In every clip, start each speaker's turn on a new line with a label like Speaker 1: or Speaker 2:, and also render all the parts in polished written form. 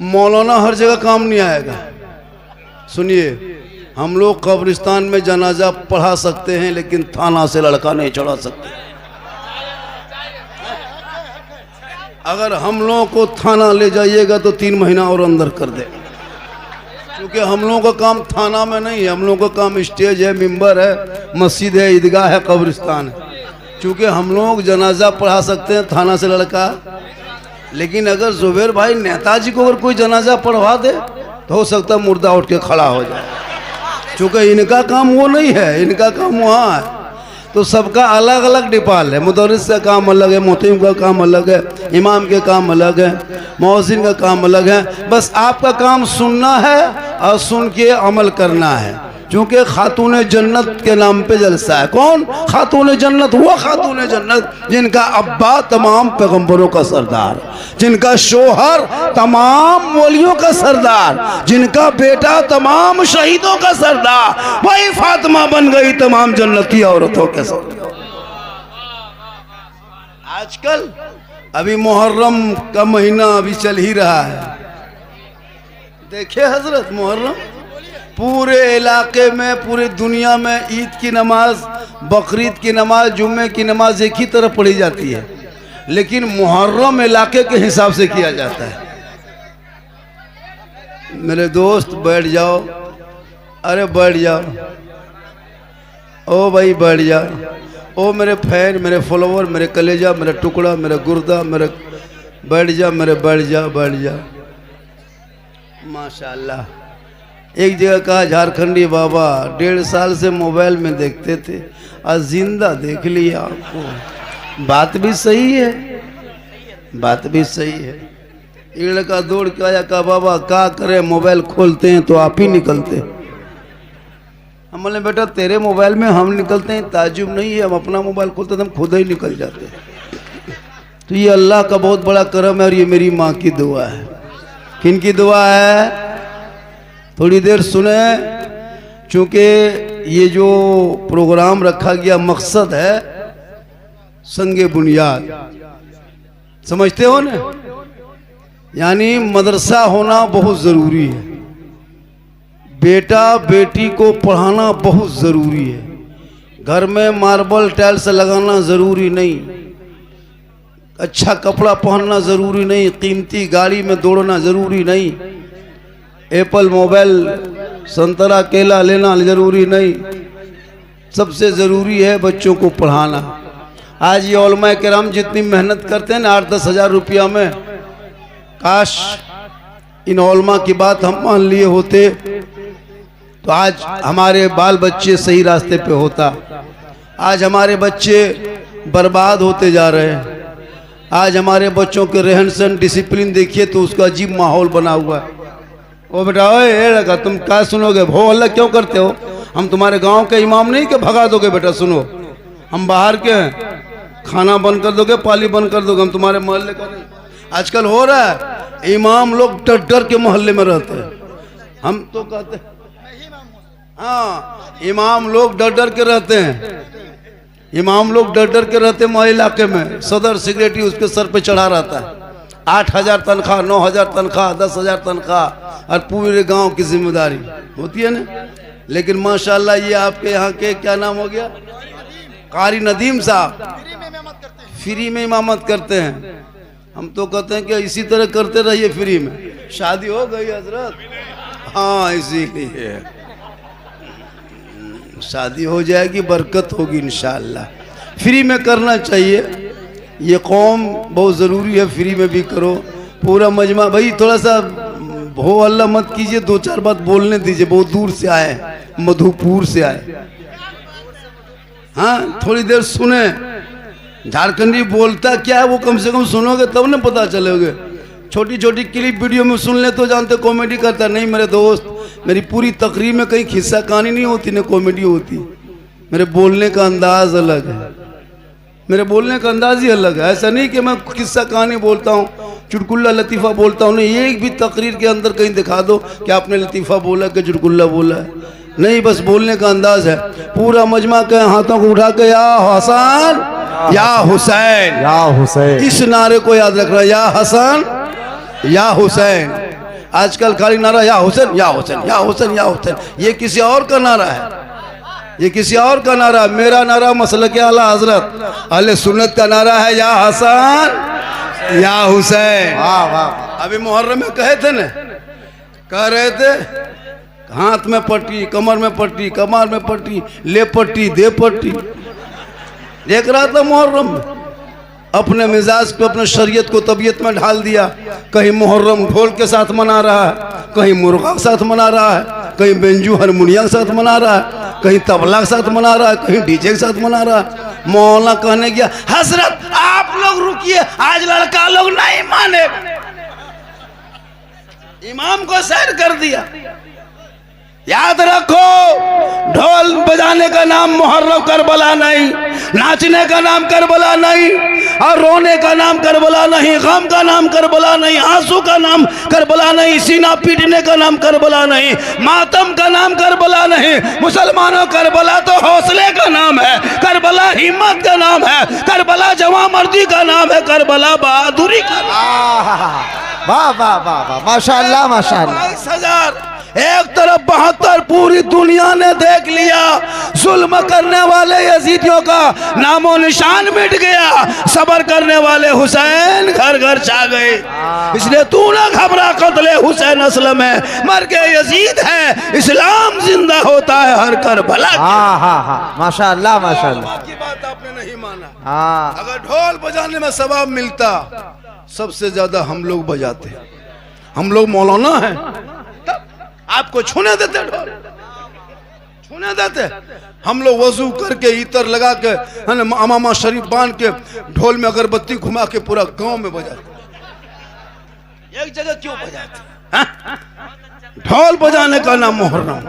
Speaker 1: मौलाना हर जगह काम नहीं आएगा। सुनिए, हम लोग कब्रिस्तान में जनाजा पढ़ा सकते हैं लेकिन थाना से लड़का नहीं चढ़ा सकते। अगर हम लोगों को थाना ले जाइएगा तो 3 महीना और अंदर कर दे, क्योंकि हम लोगों का काम थाना में नहीं है। हम लोगों का काम स्टेज है, मिंबर है, मस्जिद है, ईदगाह है, कब्रिस्तान है। क्योंकि हम लोग जनाजा पढ़ा सकते हैं थाना से लड़का, लेकिन अगर जुबैर भाई नेताजी को अगर कोई जनाजा पढ़वा दे तो हो सकता है मुर्दा उठ के खड़ा हो जाए, क्योंकि इनका काम वो नहीं है, इनका काम वहाँ है। तो सबका अलग अलग डिपाल है। मुदर्रिस का काम अलग है, मुहतिम का काम अलग है, इमाम के काम अलग है, मौज़िन का काम अलग है। बस आपका काम सुनना है और सुन के अमल करना है, क्योंकि खातून जन्नत के नाम पे जलसा है। कौन खातून जन्नत? वो खातून जन्नत जिनका अब्बा तमाम पैगंबरों का सरदार, जिनका शोहर तमाम वलियों का सरदार, जिनका बेटा तमाम शहीदों का सरदार, वही फातिमा बन गई तमाम जन्नत की औरतों के सरदार। आजकल अभी मुहर्रम का महीना अभी चल ही रहा है। देखिए हजरत, मुहर्रम पूरे इलाके में, पूरी दुनिया में ईद की नमाज, बकरीद की नमाज, जुम्मे की नमाज एक ही तरफ पढ़ी जाती है, लेकिन मुहर्रम इलाके के हिसाब से किया जाता है। मेरे दोस्त बैठ जाओ, अरे बैठ जाओ, ओ भाई बैठ जाओ, ओ मेरे फैन, मेरे फॉलोवर, मेरे कलेजा, मेरा टुकड़ा, मेरा गुर्दा, मेरे बैठ जा, मेरे बैठ जा, बैठ जा। माशाल्लाह। एक जगह कहा झारखंडी बाबा 1.5 साल से मोबाइल में देखते थे, आज जिंदा देख लिया आपको। बात भी सही है, बात भी सही है। एक लड़का दौड़ के आया, कहा बाबा क्या करे, मोबाइल खोलते हैं तो आप ही निकलते। हम बोले बेटा तेरे मोबाइल में हम निकलते हैं ताजुब नहीं है, हम अपना मोबाइल खोलते तो हम खुद ही निकल जाते। तो ये अल्लाह का बहुत बड़ा करम है और ये मेरी माँ की दुआ है। किन की दुआ है? थोड़ी देर सुने, चूँकि ये जो प्रोग्राम रखा गया मकसद है संगे बुनियाद, समझते हो ना, यानी मदरसा होना बहुत ज़रूरी है। बेटा बेटी को पढ़ाना बहुत ज़रूरी है। घर में मार्बल टाइल्स लगाना ज़रूरी नहीं, अच्छा कपड़ा पहनना ज़रूरी नहीं, कीमती गाड़ी में दौड़ना ज़रूरी नहीं, एप्पल मोबाइल, संतरा केला लेना ज़रूरी नहीं। सबसे ज़रूरी है बच्चों को पढ़ाना। आज ये उलमा किराम जितनी मेहनत करते हैं ना 8-10 हज़ार रुपया में, काश इन उलमा की बात हम मान लिए होते तो आज हमारे बाल बच्चे सही रास्ते पे होता। आज हमारे बच्चे बर्बाद होते जा रहे हैं। आज हमारे बच्चों के रहन सहन, डिसिप्लिन देखिए तो उसका अजीब माहौल बना हुआ है। ओ बेटा, ओए लगा तुम क्या सुनोगे, भो अल्लाह क्यों करते हो? हम तुम्हारे गांव के इमाम नहीं कि भगा दोगे बेटा, सुनो हम बाहर के हैं, खाना बंद कर दोगे, पाली बंद कर दोगे, हम तुम्हारे मोहल्ले का नहीं। आजकल हो रहा है, इमाम लोग डर डर के मोहल्ले में रहते हैं। हम तो कहते हैं हाँ, इमाम लोग डर डर के रहते हैं, इमाम लोग डर डर के रहते हैं। हमारे इलाके में सदर सेक्रेटरी उसके सर पे चढ़ा रहता है, 8,000 तनख्वाह, 9,000 तनख्वाह, 10,000 तनख्वाह, और पूरे गांव की जिम्मेदारी होती है ना। लेकिन माशाल्लाह ये आपके यहाँ के क्या नाम हो गया, कारी नदीम साहब फ्री में इमामत करते हैं। हम तो कहते हैं कि इसी तरह करते रहिए फ्री में। शादी हो गई हजरत? हाँ, इसीलिए शादी हो जाएगी, बरकत होगी इंशाअल्लाह। फ्री में करना चाहिए, ये कौम बहुत ज़रूरी है, फ्री में भी करो। पूरा मजमा भाई थोड़ा सा हो अल्लाह मत कीजिए, 2-4 बात बोलने दीजिए। बहुत दूर से आए, मधुपुर से आए, हाँ थोड़ी देर सुने। झारखंडी बोलता क्या है वो कम से कम सुनोगे तब ना पता चलोगे। छोटी छोटी क्लिप वीडियो में सुन ले तो जानते कॉमेडी करता नहीं। मेरे दोस्त, मेरी पूरी तकरीर में कहीं खिस्सा कहानी नहीं होती, न कॉमेडी होती। मेरे बोलने का अंदाज अलग है, मेरे बोलने का अंदाज ही अलग है। ऐसा नहीं कि मैं किस्सा कहानी बोलता हूँ, चुटकुल्ला लतीफ़ा बोलता हूँ, नहीं। एक भी तकरीर के अंदर कहीं दिखा दो कि आपने लतीफ़ा बोला कि चुटकुल्ला बोला है, नहीं। बस बोलने का अंदाज है। पूरा मजमा के हाथों को उठा के या हसन या हुसैन, या हुसैन, इस नारे को याद रखना, या हसन या हुसैन। आजकल खाली नारा या हुसैन या हुसैन या हुसैन या हुसैन, ये किसी और का नारा है, ये किसी और का नारा। मेरा नारा मसलक आला हजरत अहले सुन्नत का नारा है, या हसन या हुसैन।
Speaker 2: वाह वाह।
Speaker 1: अभी मुहर्रम में कहे थे न, कह रहे थे हाथ में पट्टी, कमर में पट्टी, कमर में पट्टी, ले पट्टी दे पट्टी। देख रहा था मुहर्रम में, अपने मिजाज को, अपने शरीयत को तबीयत में ढाल दिया। कहीं मुहर्रम ढोल के साथ मना रहा है, कहीं मुर्गा के साथ मना रहा है, कहीं बेंजू हारमोनियम के साथ मना रहा है, कहीं तबला के साथ मना रहा है, कहीं डीजे के साथ मना रहा है। मौलाना कहने गया हजरत आप लोग रुकिए, आज लड़का लोग नहीं माने। इमाम को सैर कर दिया। याद रखो, ढोल बजाने का नाम मुहर्रम करबला नहीं, नाचने का नाम करबला नहीं, और रोने का नाम करबला नहीं, गम का नाम करबला नहीं, आंसू का नाम करबला नहीं, सीना पीटने का नाम करबला नहीं, मातम का नाम करबला नहीं। मुसलमानों, करबला तो हौसले का नाम है, करबला हिम्मत का नाम है, करबला जवां मर्दी का नाम है, करबला बहादुरी का नाम।
Speaker 2: वाह वाह वाह वाह, माशाअल्लाह माशाअल्लाह।
Speaker 1: 22,000 एक तरफ 72, पूरी दुनिया ने देख लिया। जुल्म करने वाले यजीदियों का नामो निशान मिट गया, सबर करने वाले हुसैन घर घर छा गए। इसलिए तू ना घबरा, कत्ले हुसैन असल में मर के यजीद है, इस्लाम जिंदा होता है हर करबला।
Speaker 2: हाँ हाँ हाँ, माशाअल्लाह माशाअल्लाह।
Speaker 1: की बात आपने नहीं माना।
Speaker 2: हाँ,
Speaker 1: अगर ढोल बजाने में सवाब मिलता, सबसे ज्यादा हम लोग बजाते। हम लोग मौलाना हैं, आपको छूने देते, ढोल छूने देते। हम लोग वजू करके इतर लगा के, है ना, अमामा शरीफ बांध के, ढोल में अगरबत्ती घुमा के पूरा गांव में बजाते। एक जगह क्यों बजाते? ढोल बजाने का नाम मुहर्रम।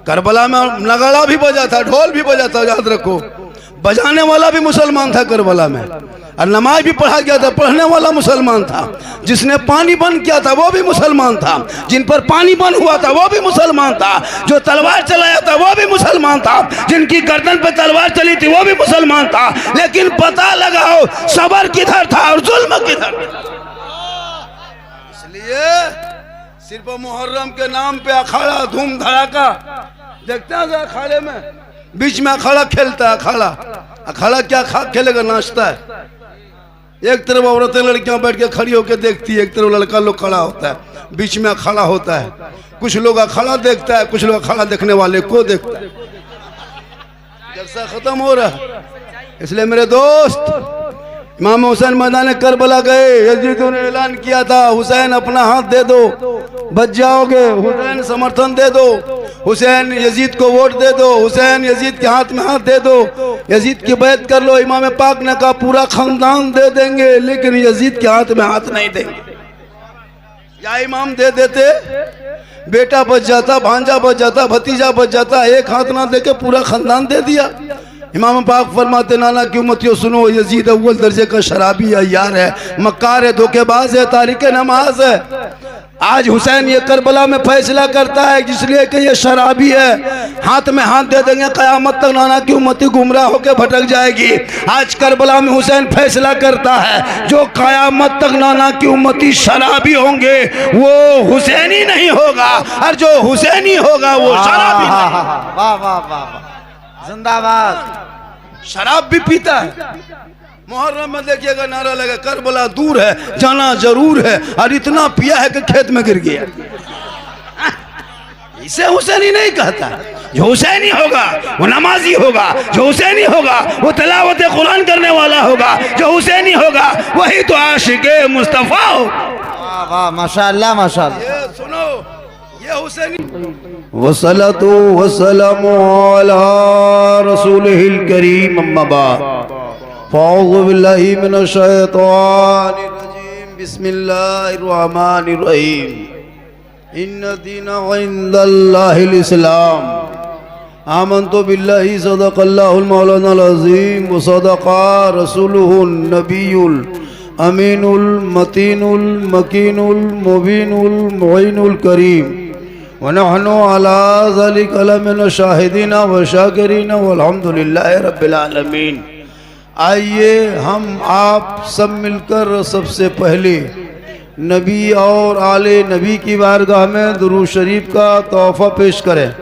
Speaker 1: करबला में नगाड़ा भी बजा था, ढोल भी बजा था। याद रखो, बजाने वाला भी मुसलमान था करबला में, और नमाज भी पढ़ा गया था, पढ़ने वाला मुसलमान था। जिसने पानी बंद किया था वो भी मुसलमान था, जिन पर पानी बंद हुआ था वो भी मुसलमान था, जो तलवार चलाया था वो भी मुसलमान था, जिनकी गर्दन पे तलवार चली थी वो भी मुसलमान था। लेकिन पता लगाओ सबर किधर था और जुल्म किधर था। इसलिए सिर्फ मुहर्रम के नाम पे अखाड़ा धूम धड़ाका देखते हैं। अखाड़े में बीच में अखाड़ा खेलता है, अखाड़ा अखाड़ा क्या खेलेगा, नाचता है। एक तरफ औरतें लड़कियां बैठ के खड़ी होकर देखती है, एक तरफ लड़का लोग खड़ा होता है, बीच में अखाड़ा होता है। कुछ लोग अखाड़ा देखता है, कुछ लोग अखाड़ा देखने वाले को देखता है। जलसा खत्म हो रहा है। इसलिए मेरे दोस्त, इमाम हुसैन मैदान करबला गए, यजीदों ने ऐलान किया था हुसैन अपना हाथ दे दो बच जाओगे, हुसैन समर्थन दे दो, हुसैन यजीद को वोट दे दो, हुसैन यजीद के हाथ में हाथ दे दो, यजीद की बैत कर लो। इमाम पाक ने कहा पूरा खानदान दे देंगे, लेकिन यजीद के हाथ में हाथ नहीं देंगे। या इमाम दे देते, बेटा बच जाता, भांजा बच जाता, भतीजा बच जाता, एक हाथ ना देके पूरा खानदान दे दिया। इमाम पाक फरमाते नाना की उम्मतियों सुनो, यजीद अव्वल दर्जे का शराबी अय्यार है, मक्कार है, धोखेबाज है, तारिक नमाज है। आज हुसैन ये करबला में फैसला करता है जिसलिए कि ये शराबी है, हाथ में हाथ दे देंगे, कयामत तक नाना की उम्मती गुमराह होकर भटक जाएगी। आज करबला में हुसैन फैसला करता है जो कयामत तक नाना की उम्मती शराबी होंगे वो हुसैनी नहीं होगा, और जो हुसैनी होगा वो शराबी नहीं।
Speaker 2: वाह वाह वाह, जिंदाबाद।
Speaker 1: शराब भी पीता है। मुहर्रम में देखिएगा नारा लगा करबला दूर है, जाना जरूर है, और इतना पिया है कि खेत में गिर गया। इसे हुसैनी नहीं कहता। जो हुसैनी होगा वो नमाजी होगा, जो हुसैनी होगा वो तिलावत कुरान करने वाला होगा, जो हुसैनी होगा वही तो आशिक़े मुस्तफा हो।
Speaker 2: वाह वाह, माशाअल्लाह माशाअल्लाह।
Speaker 1: ये सुनो, ये हुसैनी वसलतु वसलमु अला रसूलिहिल करीम, अम्मा बाद फ़अऊज़ु बिल्लाहि मिनश शैतानिर रजीम, बिस्मिल्लाहिर रहमानिर रहीम। इन्न दीना इंदल्लाहिल इस्लाम, आमन्तु बिल्लाहि सदक़ल्लाहुल मौलानाल अज़ीम व सदक़ा रसूलुहुन नबियुल अमीनुल मतीनुल मकीनुल मुबीनुल मुईनुल करीम, व नहनु अला ज़ालिका लमिन शाहिदीना व शाकिरीना वल्हम्दुलिल्लाहि रब्बिल आलमीन। आइए हम आप सब मिलकर सबसे पहले नबी और आले नबी की बारगाह में दुरूद शरीफ का तोहफा पेश करें।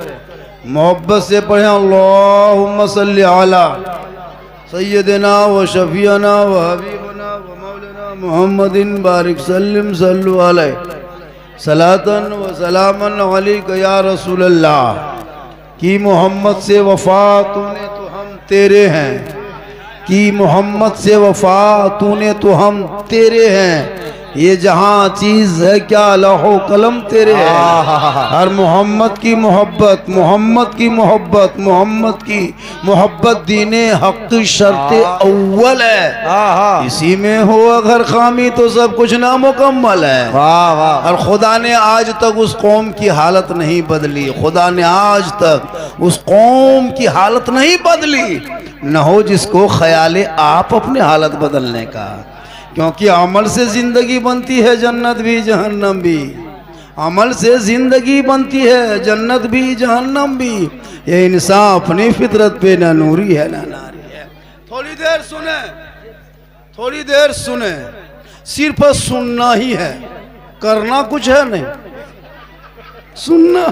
Speaker 1: मोहब्बत से पढ़ें अल्लाहुम्मा सल्ली अला सय्यदना व शफीना व हबीबना व मौलाना मुहम्मदिन बारिक सल्लिम सल्लु अलैहि सलातन व सलामन अलैका या रसूलल्लाह। कि मोहम्मद से वफा तूने तो हम तेरे हैं, कि मोहम्मद से वफा तूने तो हम तेरे हैं। ये जहाँ चीज है क्या लौहो कलम तेरे है। हर मोहम्मद की मोहब्बत, मोहम्मद की मोहब्बत, मोहम्मद की मोहब्बत दीने हक शर्त अव्वल है। इसी में हो अगर खामी तो सब कुछ नामुकम्मल है। और खुदा ने आज तक उस कौम की हालत नहीं बदली, खुदा ने आज तक उस कौम की हालत नहीं बदली, न हो जिसको ख्याल आप अपने हालत बदलने का। क्योंकि अमल से जिंदगी बनती है, जन्नत भी जहन्नम भी। अमल से जिंदगी बनती है, जन्नत भी जहन्नम भी। ये इंसान अपनी फितरत पे ना नूरी है ना नारी है। थोड़ी देर सुने, थोड़ी देर सुने, सिर्फ सुनना ही है, करना कुछ है नहीं। सुनना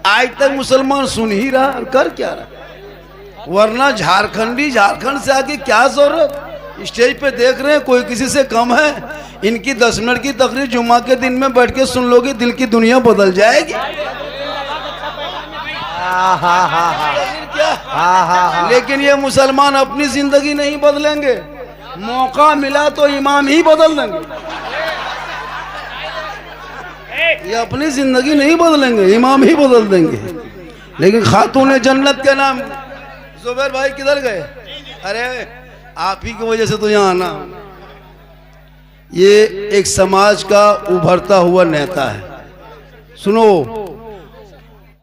Speaker 1: आज तक मुसलमान सुन ही रहा, कर क्या रहा। वरना झारखंडी झारखंड से आके क्या जरूरत। स्टेज पे देख रहे हैं कोई किसी से कम है। इनकी 10 मिनट की तकरीर जुम्मा के दिन में बैठ के सुन लोगे, दिल की दुनिया बदल जाएगी। लेकिन ये मुसलमान अपनी जिंदगी नहीं बदलेंगे, मौका मिला तो इमाम ही बदल देंगे। ये अपनी जिंदगी नहीं बदलेंगे, इमाम ही बदल देंगे। लेकिन खातून जन्नत के नाम जुबैर भाई किधर गए? अरे आप ही की वजह से तो यहाँ आना। ये एक समाज का उभरता हुआ नेता है। सुनो,